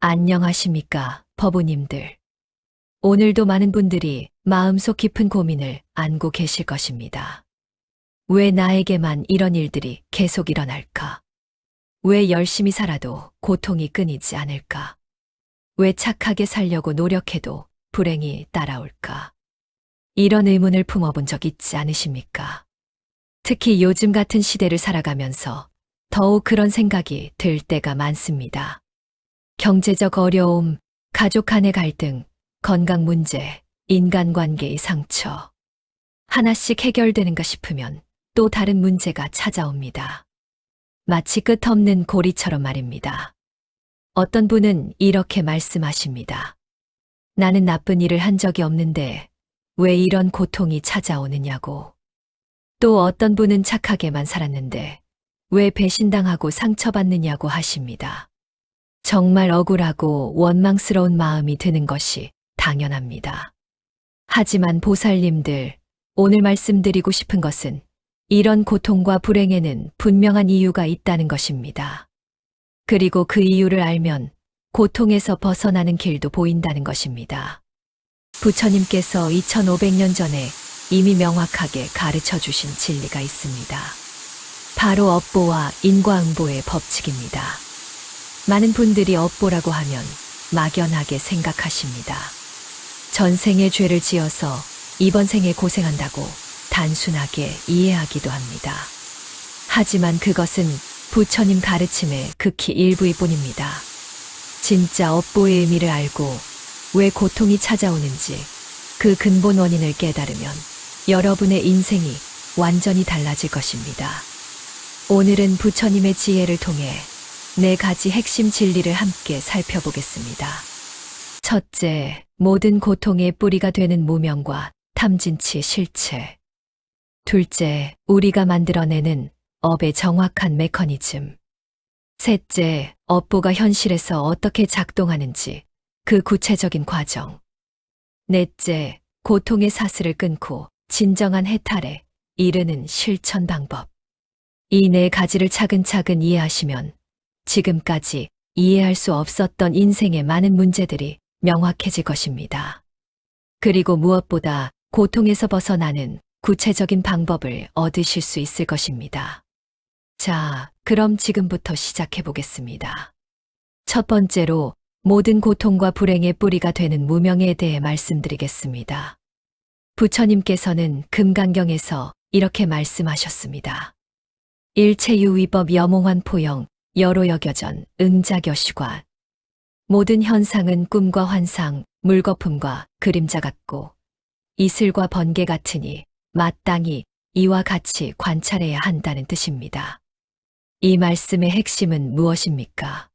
안녕하십니까, 법우님들. 오늘도 많은 분들이 마음속 깊은 고민을 안고 계실 것입니다. 왜 나에게만 이런 일들이 계속 일어날까? 왜 열심히 살아도 고통이 끊이지 않을까? 왜 착하게 살려고 노력해도 불행이 따라올까? 이런 의문을 품어본 적 있지 않으십니까? 특히 요즘 같은 시대를 살아가면서 더욱 그런 생각이 들 때가 많습니다. 경제적 어려움, 가족 간의 갈등, 건강 문제, 인간관계의 상처. 하나씩 해결되는가 싶으면 또 다른 문제가 찾아옵니다. 마치 끝없는 고리처럼 말입니다. 어떤 분은 이렇게 말씀하십니다. 나는 나쁜 일을 한 적이 없는데 왜 이런 고통이 찾아오느냐고. 또 어떤 분은 착하게만 살았는데 왜 배신당하고 상처받느냐고 하십니다. 정말 억울하고 원망스러운 마음이 드는 것이 당연합니다. 하지만 보살님들, 오늘 말씀드리고 싶은 것은 이런 고통과 불행에는 분명한 이유가 있다는 것입니다. 그리고 그 이유를 알면 고통에서 벗어나는 길도 보인다는 것입니다. 부처님께서 2500년 전에 이미 명확하게 가르쳐 주신 진리가 있습니다. 바로 업보와 인과응보의 법칙입니다. 많은 분들이 업보라고 하면 막연하게 생각하십니다. 전생에 죄를 지어서 이번 생에 고생한다고 단순하게 이해하기도 합니다. 하지만 그것은 부처님 가르침의 극히 일부일 뿐입니다. 진짜 업보의 의미를 알고 왜 고통이 찾아오는지 그 근본 원인을 깨달으면 여러분의 인생이 완전히 달라질 것입니다. 오늘은 부처님의 지혜를 통해 4가지 핵심 진리를 함께 살펴보겠습니다. 첫째, 모든 고통의 뿌리가 되는 무명과 탐진치 실체. 둘째, 우리가 만들어내는 업의 정확한 메커니즘. 셋째, 업보가 현실에서 어떻게 작동하는지 그 구체적인 과정. 넷째, 고통의 사슬을 끊고 진정한 해탈에 이르는 실천 방법. 이 4가지를 차근차근 이해하시면 지금까지 이해할 수 없었던 인생의 많은 문제들이 명확해질 것입니다. 그리고 무엇보다 고통에서 벗어나는 구체적인 방법을 얻으실 수 있을 것입니다. 자, 그럼 지금부터 시작해 보겠습니다. 첫 번째로 모든 고통과 불행의 뿌리가 되는 무명에 대해 말씀드리겠습니다. 부처님께서는 금강경에서 이렇게 말씀하셨습니다. 일체유위법 여몽환 포영 여로여겨전 응자겨시관. 모든 현상은 꿈과 환상, 물거품과 그림자 같고 이슬과 번개 같으니 마땅히 이와 같이 관찰해야 한다는 뜻입니다. 이 말씀의 핵심은 무엇입니까?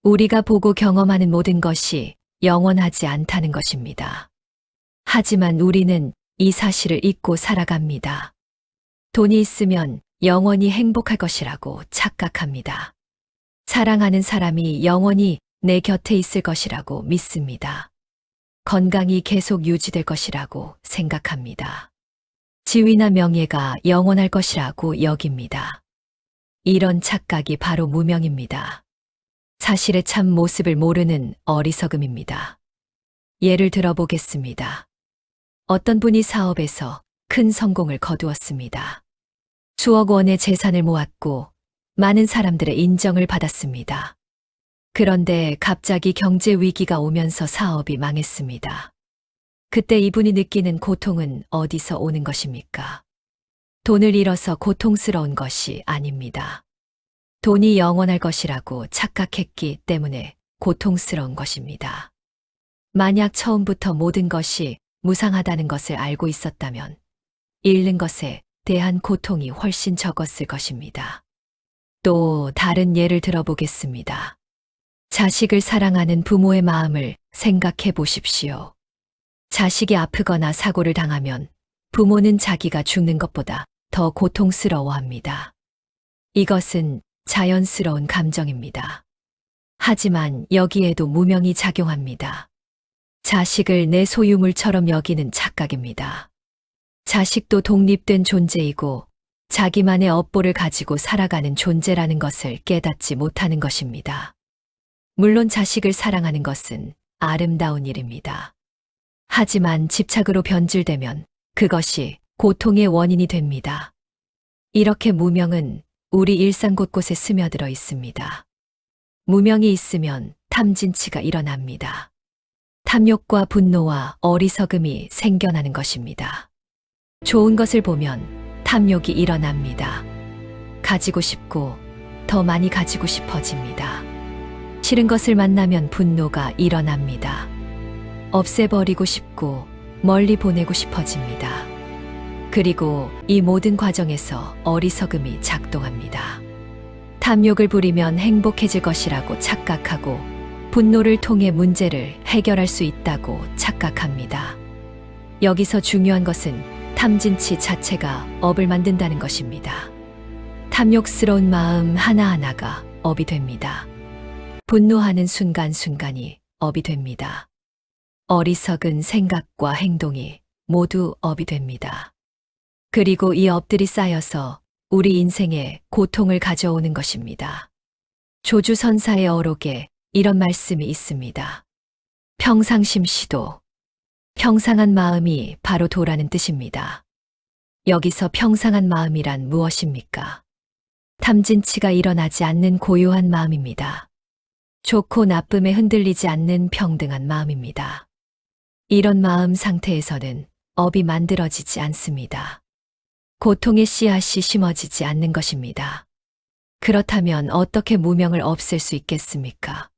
우리가 보고 경험하는 모든 것이 영원하지 않다는 것입니다. 하지만 우리는 이 사실을 잊고 살아갑니다. 돈이 있으면 영원히 행복할 것이라고 착각합니다. 사랑하는 사람이 영원히 내 곁에 있을 것이라고 믿습니다. 건강이 계속 유지될 것이라고 생각합니다. 지위나 명예가 영원할 것이라고 여깁니다. 이런 착각이 바로 무명입니다. 사실의 참 모습을 모르는 어리석음입니다. 예를 들어보겠습니다. 어떤 분이 사업에서 큰 성공을 거두었습니다. 수억 원의 재산을 모았고 많은 사람들의 인정을 받았습니다. 그런데 갑자기 경제 위기가 오면서 사업이 망했습니다. 그때 이분이 느끼는 고통은 어디서 오는 것입니까? 돈을 잃어서 고통스러운 것이 아닙니다. 돈이 영원할 것이라고 착각했기 때문에 고통스러운 것입니다. 만약 처음부터 모든 것이 무상하다는 것을 알고 있었다면 잃는 것에 대한 고통이 훨씬 적었을 것입니다. 또 다른 예를 들어보겠습니다. 자식을 사랑하는 부모의 마음을 생각해 보십시오. 자식이 아프거나 사고를 당하면 부모는 자기가 죽는 것보다 더 고통스러워합니다. 이것은 자연스러운 감정입니다. 하지만 여기에도 무명이 작용합니다. 자식을 내 소유물처럼 여기는 착각입니다. 자식도 독립된 존재이고 자기만의 업보를 가지고 살아가는 존재라는 것을 깨닫지 못하는 것입니다. 물론 자식을 사랑하는 것은 아름다운 일입니다. 하지만 집착으로 변질되면 그것이 고통의 원인이 됩니다. 이렇게 무명은 우리 일상 곳곳에 스며들어 있습니다. 무명이 있으면 탐진치가 일어납니다. 탐욕과 분노와 어리석음이 생겨나는 것입니다. 좋은 것을 보면 탐욕이 일어납니다. 가지고 싶고 더 많이 가지고 싶어집니다. 싫은 것을 만나면 분노가 일어납니다. 없애버리고 싶고 멀리 보내고 싶어집니다. 그리고 이 모든 과정에서 어리석음이 작동합니다. 탐욕을 부리면 행복해질 것이라고 착각하고 분노를 통해 문제를 해결할 수 있다고 착각합니다. 여기서 중요한 것은 탐진치 자체가 업을 만든다는 것입니다. 탐욕스러운 마음 하나하나가 업이 됩니다. 분노하는 순간순간이 업이 됩니다. 어리석은 생각과 행동이 모두 업이 됩니다. 그리고 이 업들이 쌓여서 우리 인생에 고통을 가져오는 것입니다. 조주선사의 어록에 이런 말씀이 있습니다. 평상심시도. 평상한 마음이 바로 도라는 뜻입니다. 여기서 평상한 마음이란 무엇입니까? 탐진치가 일어나지 않는 고요한 마음입니다. 좋고 나쁨에 흔들리지 않는 평등한 마음입니다. 이런 마음 상태에서는 업이 만들어지지 않습니다. 고통의 씨앗이 심어지지 않는 것입니다. 그렇다면 어떻게 무명을 없앨 수 있겠습니까?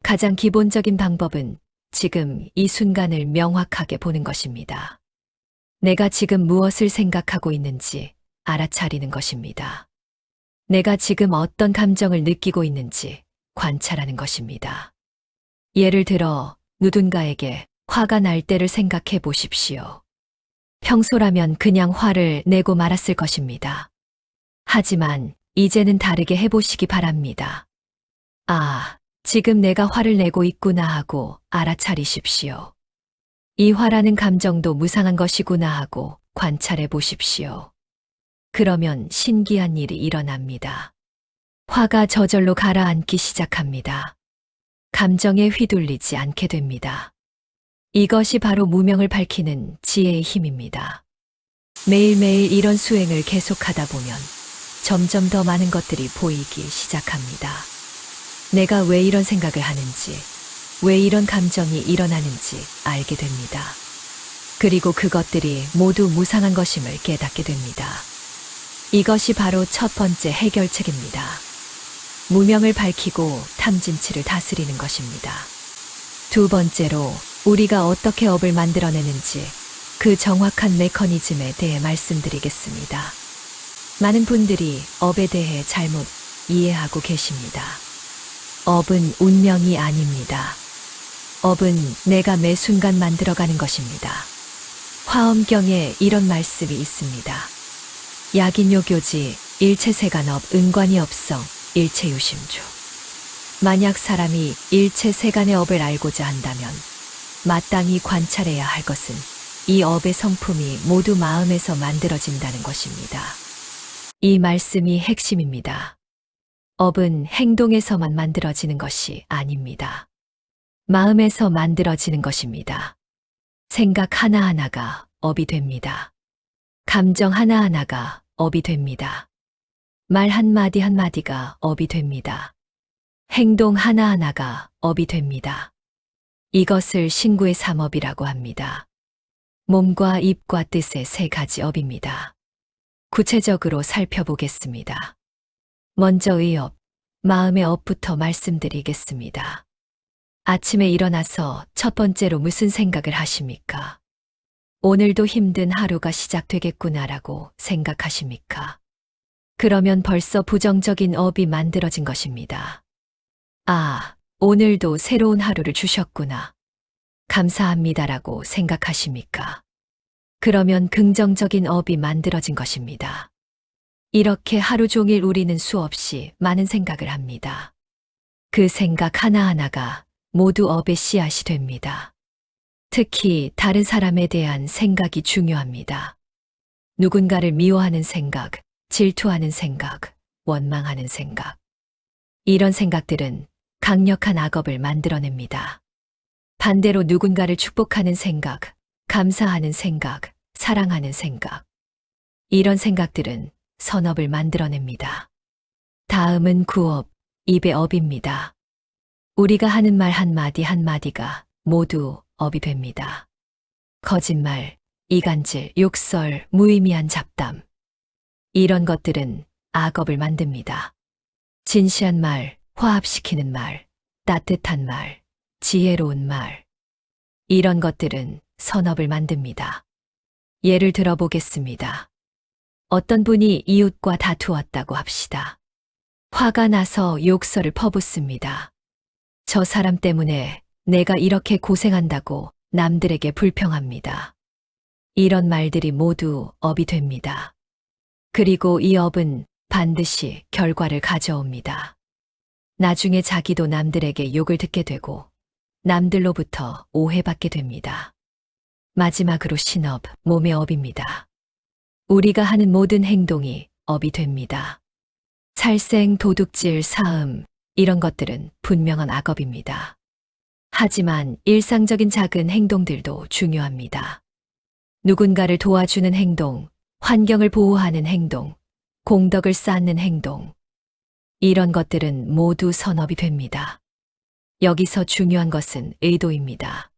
가장 기본적인 방법은 지금 이 순간을 명확하게 보는 것입니다. 내가 지금 무엇을 생각하고 있는지 알아차리는 것입니다. 내가 지금 어떤 감정을 느끼고 있는지 관찰하는 것입니다. 예를 들어 누군가에게 화가 날 때를 생각해 보십시오. 평소라면 그냥 화를 내고 말았을 것입니다. 하지만 이제는 다르게 해보시기 바랍니다. 아, 지금 내가 화를 내고 있구나 하고 알아차리십시오. 이 화라는 감정도 무상한 것이구나 하고 관찰해 보십시오. 그러면 신기한 일이 일어납니다. 화가 저절로 가라앉기 시작합니다. 감정에 휘둘리지 않게 됩니다. 이것이 바로 무명을 밝히는 지혜의 힘입니다. 매일매일 이런 수행을 계속하다 보면 점점 더 많은 것들이 보이기 시작합니다. 내가 왜 이런 생각을 하는지, 왜 이런 감정이 일어나는지 알게 됩니다. 그리고 그것들이 모두 무상한 것임을 깨닫게 됩니다. 이것이 바로 첫 번째 해결책입니다. 무명을 밝히고 탐진치를 다스리는 것입니다. 두 번째로 우리가 어떻게 업을 만들어내는지 그 정확한 메커니즘에 대해 말씀드리겠습니다. 많은 분들이 업에 대해 잘못 이해하고 계십니다. 업은 운명이 아닙니다. 업은 내가 매 순간 만들어가는 것입니다. 화엄경에 이런 말씀이 있습니다. 약인요교지 일체세간업 은관이 업성 일체유심주. 만약 사람이 일체세간의 업을 알고자 한다면 마땅히 관찰해야 할 것은 이 업의 성품이 모두 마음에서 만들어진다는 것입니다. 이 말씀이 핵심입니다. 업은 행동에서만 만들어지는 것이 아닙니다. 마음에서 만들어지는 것입니다. 생각 하나하나가 업이 됩니다. 감정 하나하나가 업이 됩니다. 말 한마디 한마디가 업이 됩니다. 행동 하나하나가 업이 됩니다. 이것을 신구의 삼업이라고 합니다. 몸과 입과 뜻의 세 가지 업입니다. 구체적으로 살펴보겠습니다. 먼저 의업, 마음의 업부터 말씀드리겠습니다. 아침에 일어나서 첫 번째로 무슨 생각을 하십니까? 오늘도 힘든 하루가 시작되겠구나라고 생각하십니까? 그러면 벌써 부정적인 업이 만들어진 것입니다. 아, 오늘도 새로운 하루를 주셨구나. 감사합니다라고 생각하십니까? 그러면 긍정적인 업이 만들어진 것입니다. 이렇게 하루 종일 우리는 수없이 많은 생각을 합니다. 그 생각 하나하나가 모두 업의 씨앗이 됩니다. 특히 다른 사람에 대한 생각이 중요합니다. 누군가를 미워하는 생각, 질투하는 생각, 원망하는 생각. 이런 생각들은 강력한 악업을 만들어냅니다. 반대로 누군가를 축복하는 생각, 감사하는 생각, 사랑하는 생각. 이런 생각들은 선업을 만들어냅니다. 다음은 구업, 입의 업입니다. 우리가 하는 말 한마디 한마디가 모두 업이 됩니다. 거짓말, 이간질, 욕설, 무의미한 잡담. 이런 것들은 악업을 만듭니다. 진시한 말, 화합시키는 말, 따뜻한 말, 지혜로운 말. 이런 것들은 선업을 만듭니다. 예를 들어보겠습니다. 어떤 분이 이웃과 다투었다고 합시다. 화가 나서 욕설을 퍼붓습니다. 저 사람 때문에 내가 이렇게 고생한다고 남들에게 불평합니다. 이런 말들이 모두 업이 됩니다. 그리고 이 업은 반드시 결과를 가져옵니다. 나중에 자기도 남들에게 욕을 듣게 되고 남들로부터 오해받게 됩니다. 마지막으로 신업, 몸의 업입니다. 우리가 하는 모든 행동이 업이 됩니다. 살생, 도둑질, 사음, 이런 것들은 분명한 악업입니다. 하지만 일상적인 작은 행동들도 중요합니다. 누군가를 도와주는 행동, 환경을 보호하는 행동, 공덕을 쌓는 행동. 이런 것들은 모두 선업이 됩니다. 여기서 중요한 것은 의도입니다.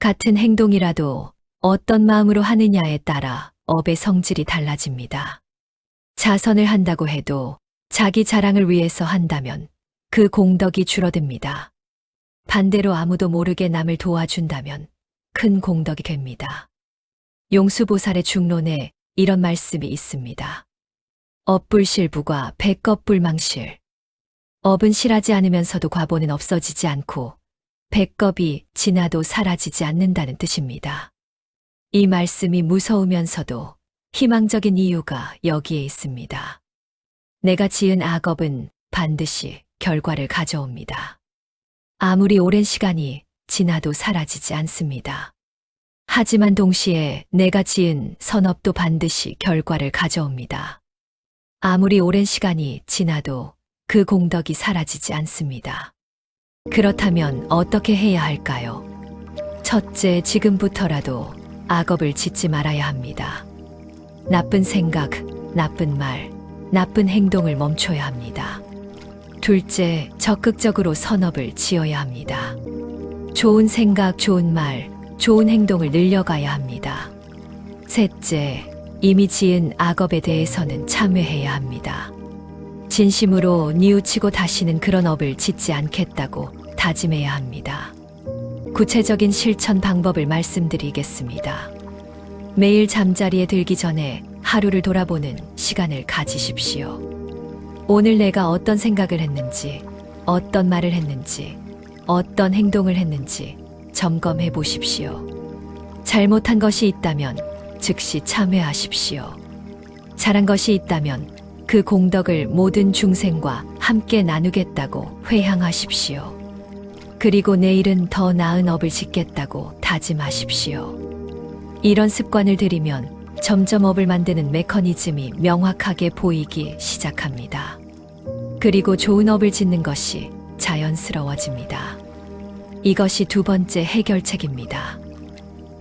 같은 행동이라도 어떤 마음으로 하느냐에 따라 업의 성질이 달라집니다. 자선을 한다고 해도 자기 자랑을 위해서 한다면 그 공덕이 줄어듭니다. 반대로 아무도 모르게 남을 도와준다면 큰 공덕이 됩니다. 용수보살의 중론에 이런 말씀이 있습니다. 업불실부과 백업불망실. 업은 실하지 않으면서도 과보는 없어지지 않고 백업이 지나도 사라지지 않는다는 뜻입니다. 이 말씀이 무서우면서도 희망적인 이유가 여기에 있습니다. 내가 지은 악업은 반드시 결과를 가져옵니다. 아무리 오랜 시간이 지나도 사라지지 않습니다. 하지만 동시에 내가 지은 선업도 반드시 결과를 가져옵니다. 아무리 오랜 시간이 지나도 그 공덕이 사라지지 않습니다. 그렇다면 어떻게 해야 할까요? 첫째, 지금부터라도 악업을 짓지 말아야 합니다. 나쁜 생각, 나쁜 말, 나쁜 행동을 멈춰야 합니다. 둘째, 적극적으로 선업을 지어야 합니다. 좋은 생각, 좋은 말, 좋은 행동을 늘려가야 합니다. 셋째, 이미 지은 악업에 대해서는 참회해야 합니다. 진심으로 뉘우치고 다시는 그런 업을 짓지 않겠다고 다짐해야 합니다. 구체적인 실천 방법을 말씀드리겠습니다. 매일 잠자리에 들기 전에 하루를 돌아보는 시간을 가지십시오. 오늘 내가 어떤 생각을 했는지, 어떤 말을 했는지, 어떤 행동을 했는지 점검해 보십시오. 잘못한 것이 있다면 즉시 참회하십시오. 잘한 것이 있다면 그 공덕을 모든 중생과 함께 나누겠다고 회향하십시오. 그리고 내일은 더 나은 업을 짓겠다고 다짐하십시오. 이런 습관을 들이면 점점 업을 만드는 메커니즘이 명확하게 보이기 시작합니다. 그리고 좋은 업을 짓는 것이 자연스러워집니다. 이것이 두 번째 해결책입니다.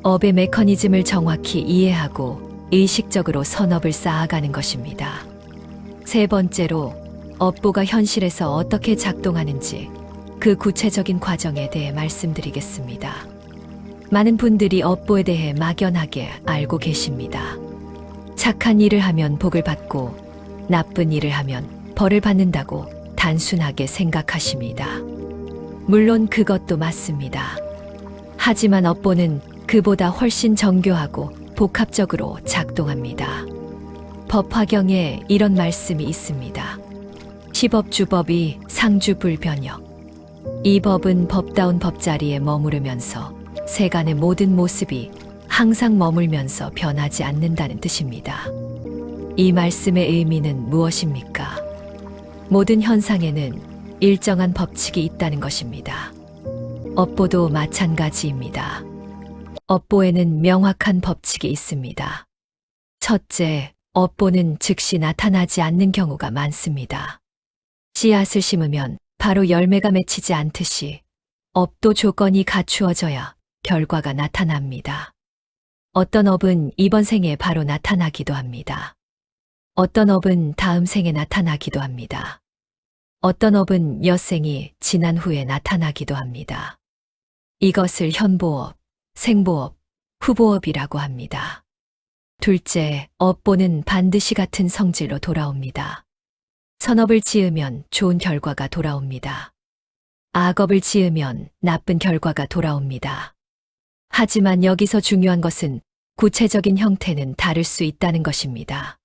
업의 메커니즘을 정확히 이해하고 의식적으로 선업을 쌓아가는 것입니다. 세 번째로 업보가 현실에서 어떻게 작동하는지 그 구체적인 과정에 대해 말씀드리겠습니다. 많은 분들이 업보에 대해 막연하게 알고 계십니다. 착한 일을 하면 복을 받고 나쁜 일을 하면 벌을 받는다고 단순하게 생각하십니다. 물론 그것도 맞습니다. 하지만 업보는 그보다 훨씬 정교하고 복합적으로 작동합니다. 법화경에 이런 말씀이 있습니다. 시법주법이 상주불변역. 이 법은 법다운 법자리에 머무르면서 세간의 모든 모습이 항상 머물면서 변하지 않는다는 뜻입니다. 이 말씀의 의미는 무엇입니까? 모든 현상에는 일정한 법칙이 있다는 것입니다. 업보도 마찬가지입니다. 업보에는 명확한 법칙이 있습니다. 첫째, 업보는 즉시 나타나지 않는 경우가 많습니다. 씨앗을 심으면 바로 열매가 맺히지 않듯이 업도 조건이 갖추어져야 결과가 나타납니다. 어떤 업은 이번 생에 바로 나타나기도 합니다. 어떤 업은 다음 생에 나타나기도 합니다. 어떤 업은 엿생이 지난 후에 나타나기도 합니다. 이것을 현보업, 생보업, 후보업이라고 합니다. 둘째, 업보는 반드시 같은 성질로 돌아옵니다. 선업을 지으면 좋은 결과가 돌아옵니다. 악업을 지으면 나쁜 결과가 돌아옵니다. 하지만 여기서 중요한 것은 구체적인 형태는 다를 수 있다는 것입니다.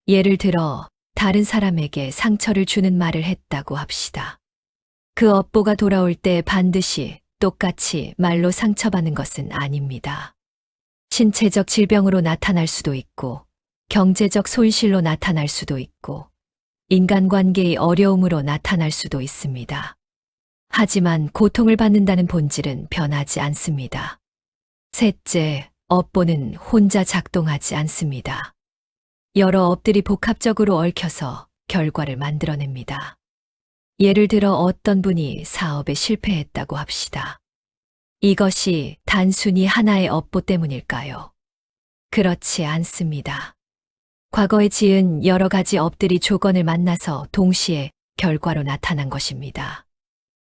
예를 들어 다른 사람에게 상처를 주는 말을 했다고 합시다. 그 업보가 돌아올 때 반드시 똑같이 말로 상처받는 것은 아닙니다. 신체적 질병으로 나타날 수도 있고, 경제적 손실로 나타날 수도 있고, 인간관계의 어려움으로 나타날 수도 있습니다. 하지만 고통을 받는다는 본질은 변하지 않습니다. 셋째, 업보는 혼자 작동하지 않습니다. 여러 업들이 복합적으로 얽혀서 결과를 만들어냅니다. 예를 들어 어떤 분이 사업에 실패했다고 합시다. 이것이 단순히 하나의 업보 때문일까요? 그렇지 않습니다. 과거에 지은 여러 가지 업들이 조건을 만나서 동시에 결과로 나타난 것입니다.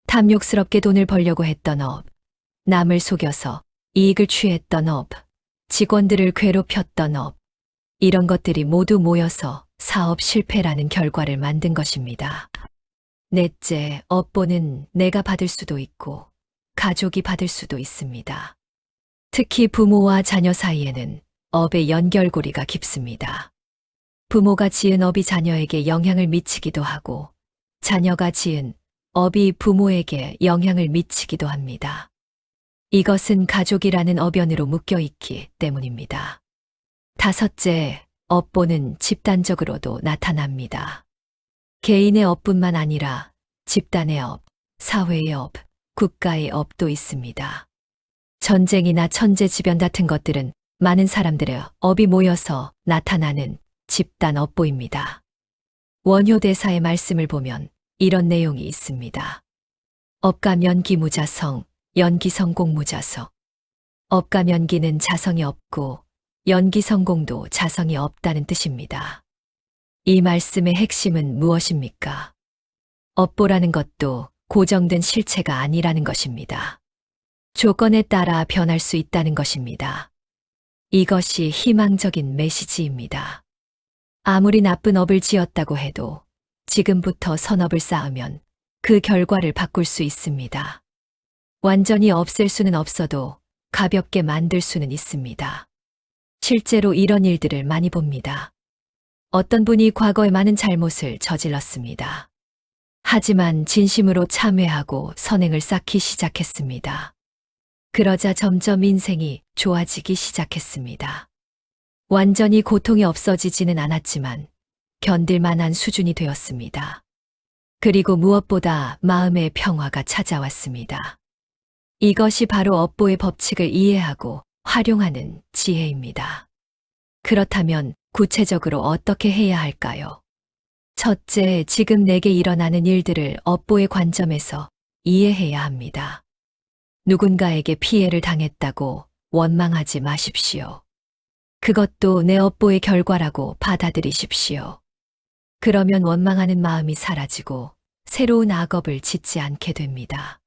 탐욕스럽게 돈을 벌려고 했던 업, 남을 속여서 이익을 취했던 업, 직원들을 괴롭혔던 업, 이런 것들이 모두 모여서 사업 실패라는 결과를 만든 것입니다. 넷째, 업보는 내가 받을 수도 있고 가족이 받을 수도 있습니다. 특히 부모와 자녀 사이에는 업의 연결고리가 깊습니다. 부모가 지은 업이 자녀에게 영향을 미치기도 하고 자녀가 지은 업이 부모에게 영향을 미치기도 합니다. 이것은 가족이라는 어변으로 묶여있기 때문입니다. 다섯째, 업보는 집단적으로도 나타납니다. 개인의 업뿐만 아니라 집단의 업, 사회의 업, 국가의 업도 있습니다. 전쟁이나 천재지변 같은 것들은 많은 사람들의 업이 모여서 나타나는 집단 업보입니다. 원효대사의 말씀을 보면 이런 내용이 있습니다. 업감 연기무자성, 연기성공무자성. 업감 연기는 자성이 없고 연기성공도 자성이 없다는 뜻입니다. 이 말씀의 핵심은 무엇입니까? 업보라는 것도 고정된 실체가 아니라는 것입니다. 조건에 따라 변할 수 있다는 것입니다. 이것이 희망적인 메시지입니다. 아무리 나쁜 업을 지었다고 해도 지금부터 선업을 쌓으면 그 결과를 바꿀 수 있습니다. 완전히 없앨 수는 없어도 가볍게 만들 수는 있습니다. 실제로 이런 일들을 많이 봅니다. 어떤 분이 과거에 많은 잘못을 저질렀습니다. 하지만 진심으로 참회하고 선행을 쌓기 시작했습니다. 그러자 점점 인생이 좋아지기 시작했습니다. 완전히 고통이 없어지지는 않았지만 견딜 만한 수준이 되었습니다. 그리고 무엇보다 마음의 평화가 찾아왔습니다. 이것이 바로 업보의 법칙을 이해하고 활용하는 지혜입니다. 그렇다면 구체적으로 어떻게 해야 할까요? 첫째, 지금 내게 일어나는 일들을 업보의 관점에서 이해해야 합니다. 누군가에게 피해를 당했다고 원망하지 마십시오. 그것도 내 업보의 결과라고 받아들이십시오. 그러면 원망하는 마음이 사라지고 새로운 악업을 짓지 않게 됩니다.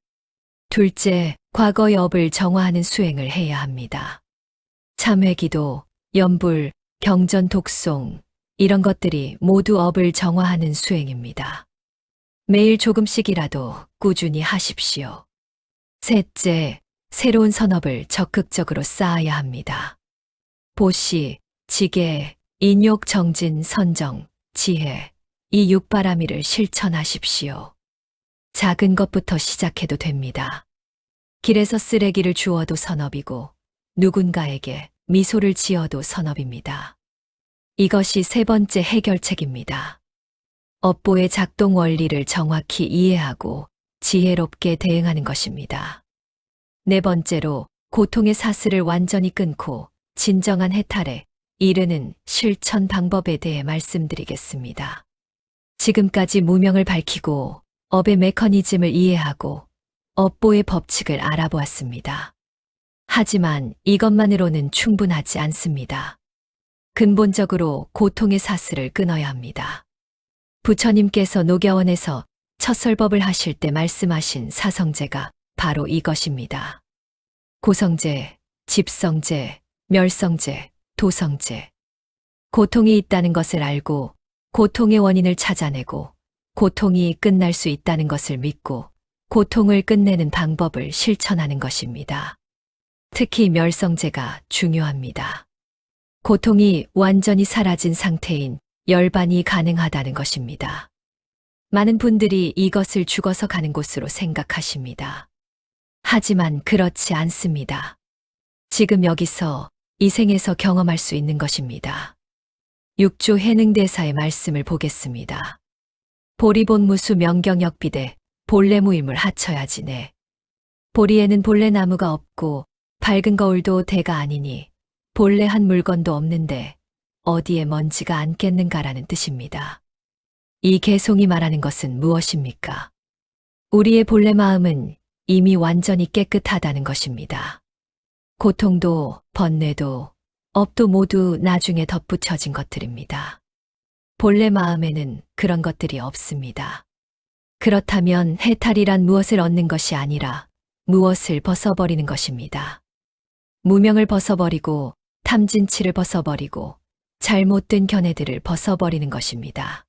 둘째, 과거의 업을 정화하는 수행을 해야 합니다. 참회기도, 염불, 경전 독송, 이런 것들이 모두 업을 정화하는 수행입니다. 매일 조금씩이라도 꾸준히 하십시오. 셋째, 새로운 선업을 적극적으로 쌓아야 합니다. 보시, 지계, 인욕, 정진, 선정, 지혜, 이 육바라미를 실천하십시오. 작은 것부터 시작해도 됩니다. 길에서 쓰레기를 주워도 선업이고 누군가에게 미소를 지어도 선업입니다. 이것이 세 번째 해결책입니다. 업보의 작동 원리를 정확히 이해하고 지혜롭게 대응하는 것입니다. 네 번째로 고통의 사슬을 완전히 끊고 진정한 해탈에 이르는 실천 방법에 대해 말씀드리겠습니다. 지금까지 무명을 밝히고 업의 메커니즘을 이해하고 업보의 법칙을 알아보았습니다. 하지만 이것만으로는 충분하지 않습니다. 근본적으로 고통의 사슬을 끊어야 합니다. 부처님께서 녹야원에서 첫 설법을 하실 때 말씀하신 사성제가 바로 이것입니다. 고성제, 집성제, 멸성제, 도성제. 고통이 있다는 것을 알고 고통의 원인을 찾아내고 고통이 끝날 수 있다는 것을 믿고 고통을 끝내는 방법을 실천하는 것입니다. 특히 멸성제가 중요합니다. 고통이 완전히 사라진 상태인 열반이 가능하다는 것입니다. 많은 분들이 이것을 죽어서 가는 곳으로 생각하십니다. 하지만 그렇지 않습니다. 지금 여기서 이 생에서 경험할 수 있는 것입니다. 6조 해능대사의 말씀을 보겠습니다. 보리본무수 명경역비대 본래무임을 합쳐야지네. 보리에는 본래나무가 없고 밝은 거울도 대가 아니니 본래 한 물건도 없는데 어디에 먼지가 앉겠는가라는 뜻입니다. 이 개송이 말하는 것은 무엇입니까? 우리의 본래 마음은 이미 완전히 깨끗하다는 것입니다. 고통도 번뇌도 업도 모두 나중에 덧붙여진 것들입니다. 본래 마음에는 그런 것들이 없습니다. 그렇다면 해탈이란 무엇을 얻는 것이 아니라 무엇을 벗어버리는 것입니다. 무명을 벗어버리고 탐진치를 벗어버리고 잘못된 견해들을 벗어버리는 것입니다.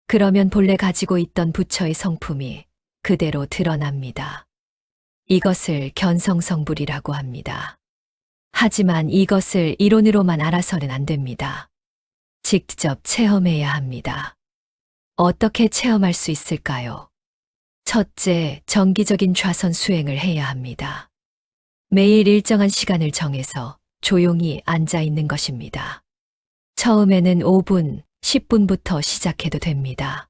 그러면 본래 가지고 있던 부처의 성품이 그대로 드러납니다. 이것을 견성성불이라고 합니다. 하지만 이것을 이론으로만 알아서는 안 됩니다. 직접 체험해야 합니다. 어떻게 체험할 수 있을까요? 첫째, 정기적인 좌선 수행을 해야 합니다. 매일 일정한 시간을 정해서 조용히 앉아 있는 것입니다. 처음에는 5분, 10분부터 시작해도 됩니다.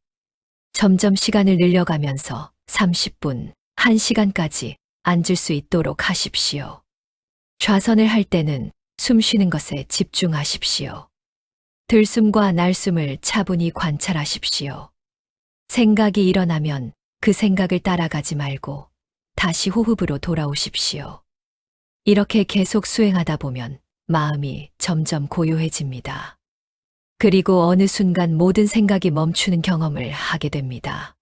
점점 시간을 늘려가면서 30분, 1시간까지 앉을 수 있도록 하십시오. 좌선을 할 때는 숨 쉬는 것에 집중하십시오. 들숨과 날숨을 차분히 관찰하십시오. 생각이 일어나면 그 생각을 따라가지 말고 다시 호흡으로 돌아오십시오. 이렇게 계속 수행하다 보면 마음이 점점 고요해집니다. 그리고 어느 순간 모든 생각이 멈추는 경험을 하게 됩니다.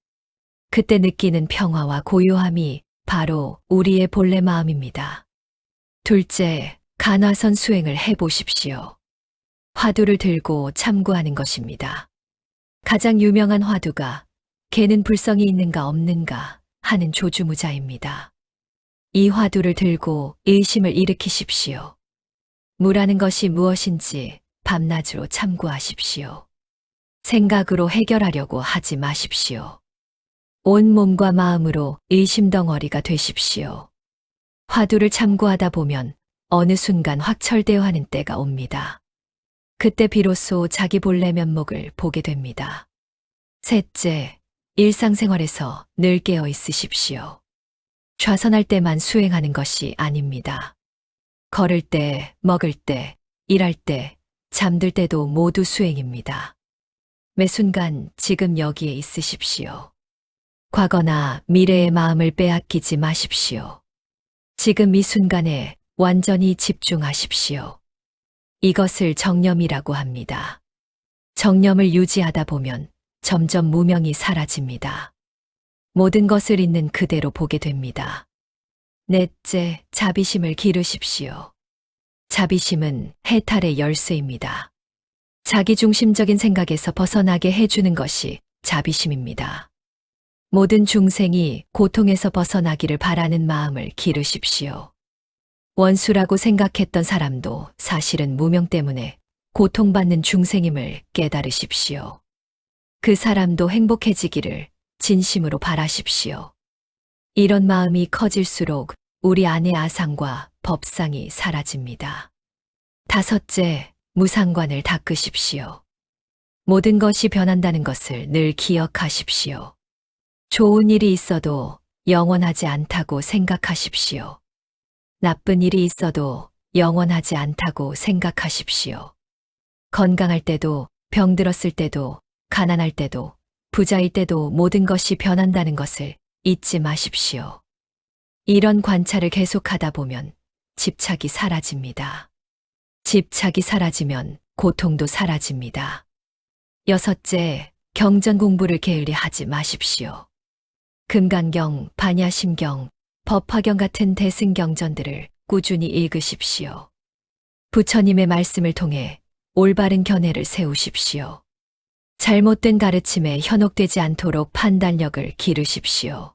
그때 느끼는 평화와 고요함이 바로 우리의 본래 마음입니다. 둘째, 간화선 수행을 해보십시오. 화두를 들고 참고하는 것입니다. 가장 유명한 화두가 개는 불성이 있는가 없는가 하는 조주무자입니다. 이 화두를 들고 의심을 일으키십시오. 무라는 것이 무엇인지 밤낮으로 참고하십시오. 생각으로 해결하려고 하지 마십시오. 온 몸과 마음으로 의심덩어리가 되십시오. 화두를 참고하다 보면 어느 순간 확철되어 하는 때가 옵니다. 그때 비로소 자기 본래 면목을 보게 됩니다. 셋째, 일상생활에서 늘 깨어 있으십시오. 좌선할 때만 수행하는 것이 아닙니다. 걸을 때, 먹을 때, 일할 때, 잠들 때도 모두 수행입니다. 매 순간 지금 여기에 있으십시오. 과거나 미래의 마음을 빼앗기지 마십시오. 지금 이 순간에 완전히 집중하십시오. 이것을 정념이라고 합니다. 정념을 유지하다 보면 점점 무명이 사라집니다. 모든 것을 있는 그대로 보게 됩니다. 넷째, 자비심을 기르십시오. 자비심은 해탈의 열쇠입니다. 자기중심적인 생각에서 벗어나게 해주는 것이 자비심입니다. 모든 중생이 고통에서 벗어나기를 바라는 마음을 기르십시오. 원수라고 생각했던 사람도 사실은 무명 때문에 고통받는 중생임을 깨달으십시오. 그 사람도 행복해지기를 진심으로 바라십시오. 이런 마음이 커질수록 우리 안의 아상과 법상이 사라집니다. 다섯째, 무상관을 닦으십시오. 모든 것이 변한다는 것을 늘 기억하십시오. 좋은 일이 있어도 영원하지 않다고 생각하십시오. 나쁜 일이 있어도 영원하지 않다고 생각하십시오. 건강할 때도, 병들었을 때도, 가난할 때도, 부자일 때도 모든 것이 변한다는 것을 잊지 마십시오. 이런 관찰을 계속하다 보면 집착이 사라집니다. 집착이 사라지면 고통도 사라집니다. 여섯째, 경전 공부를 게을리 하지 마십시오. 금강경, 반야심경, 법화경 같은 대승경전들을 꾸준히 읽으십시오. 부처님의 말씀을 통해 올바른 견해를 세우십시오. 잘못된 가르침에 현혹되지 않도록 판단력을 기르십시오.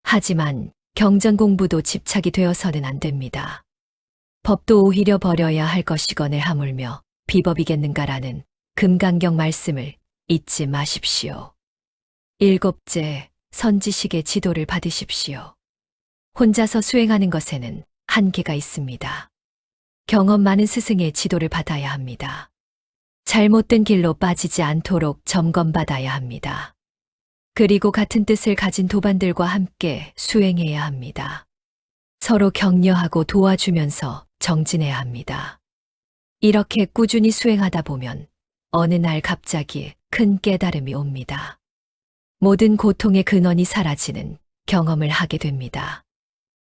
하지만 경전 공부도 집착이 되어서는 안 됩니다. 법도 오히려 버려야 할 것이거늘 하물며 비법이겠는가라는 금강경 말씀을 잊지 마십시오. 일곱째, 선지식의 지도를 받으십시오. 혼자서 수행하는 것에는 한계가 있습니다. 경험 많은 스승의 지도를 받아야 합니다. 잘못된 길로 빠지지 않도록 점검받아야 합니다. 그리고 같은 뜻을 가진 도반들과 함께 수행해야 합니다. 서로 격려하고 도와주면서 정진해야 합니다. 이렇게 꾸준히 수행하다 보면 어느 날 갑자기 큰 깨달음이 옵니다. 모든 고통의 근원이 사라지는 경험을 하게 됩니다.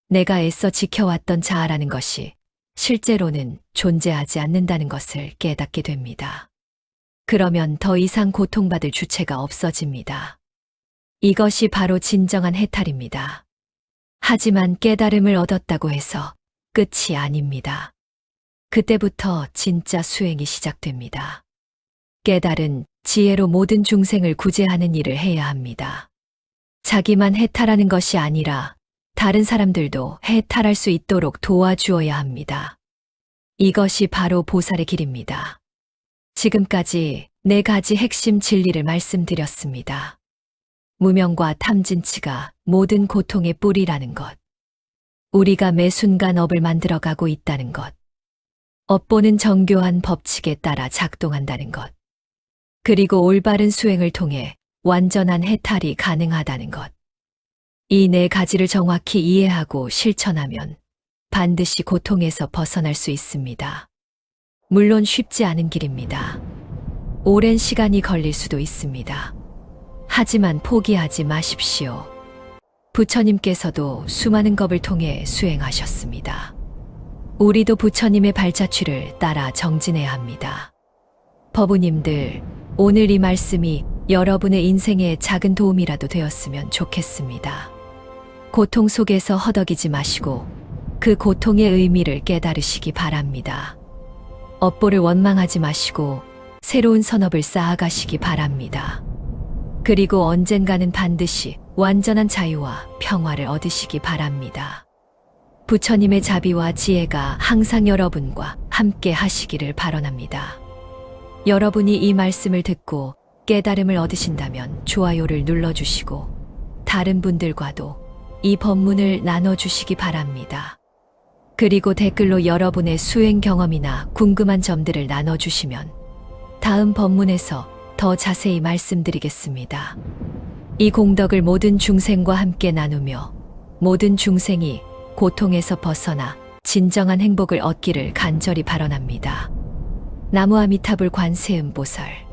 내가 애써 지켜왔던 자아라는 것이 실제로는 존재하지 않는다는 것을 깨닫게 됩니다. 그러면 더 이상 고통받을 주체가 없어집니다. 이것이 바로 진정한 해탈입니다. 하지만 깨달음을 얻었다고 해서 끝이 아닙니다. 그때부터 진짜 수행이 시작됩니다. 깨달은 지혜로 모든 중생을 구제하는 일을 해야 합니다. 자기만 해탈하는 것이 아니라 다른 사람들도 해탈할 수 있도록 도와주어야 합니다. 이것이 바로 보살의 길입니다. 지금까지 4가지 핵심 진리를 말씀드렸습니다. 무명과 탐진치가 모든 고통의 뿌리라는 것. 우리가 매 순간 업을 만들어가고 있다는 것. 업보는 정교한 법칙에 따라 작동한다는 것. 그리고 올바른 수행을 통해 완전한 해탈이 가능하다는 것. 이 4가지를 정확히 이해하고 실천하면 반드시 고통에서 벗어날 수 있습니다. 물론 쉽지 않은 길입니다. 오랜 시간이 걸릴 수도 있습니다. 하지만 포기하지 마십시오. 부처님께서도 수많은 겁을 통해 수행하셨습니다. 우리도 부처님의 발자취를 따라 정진해야 합니다. 법우님들, 오늘 이 말씀이 여러분의 인생에 작은 도움이라도 되었으면 좋겠습니다. 고통 속에서 허덕이지 마시고 그 고통의 의미를 깨달으시기 바랍니다. 업보를 원망하지 마시고 새로운 선업을 쌓아가시기 바랍니다. 그리고 언젠가는 반드시 완전한 자유와 평화를 얻으시기 바랍니다. 부처님의 자비와 지혜가 항상 여러분과 함께 하시기를 바라옵니다. 여러분이 이 말씀을 듣고 깨달음을 얻으신다면 좋아요를 눌러주시고 다른 분들과도 이 법문을 나눠주시기 바랍니다. 그리고 댓글로 여러분의 수행 경험이나 궁금한 점들을 나눠주시면 다음 법문에서 더 자세히 말씀드리겠습니다. 이 공덕을 모든 중생과 함께 나누며 모든 중생이 고통에서 벗어나 진정한 행복을 얻기를 간절히 바라옵니다. 나무아미타불 관세음보살.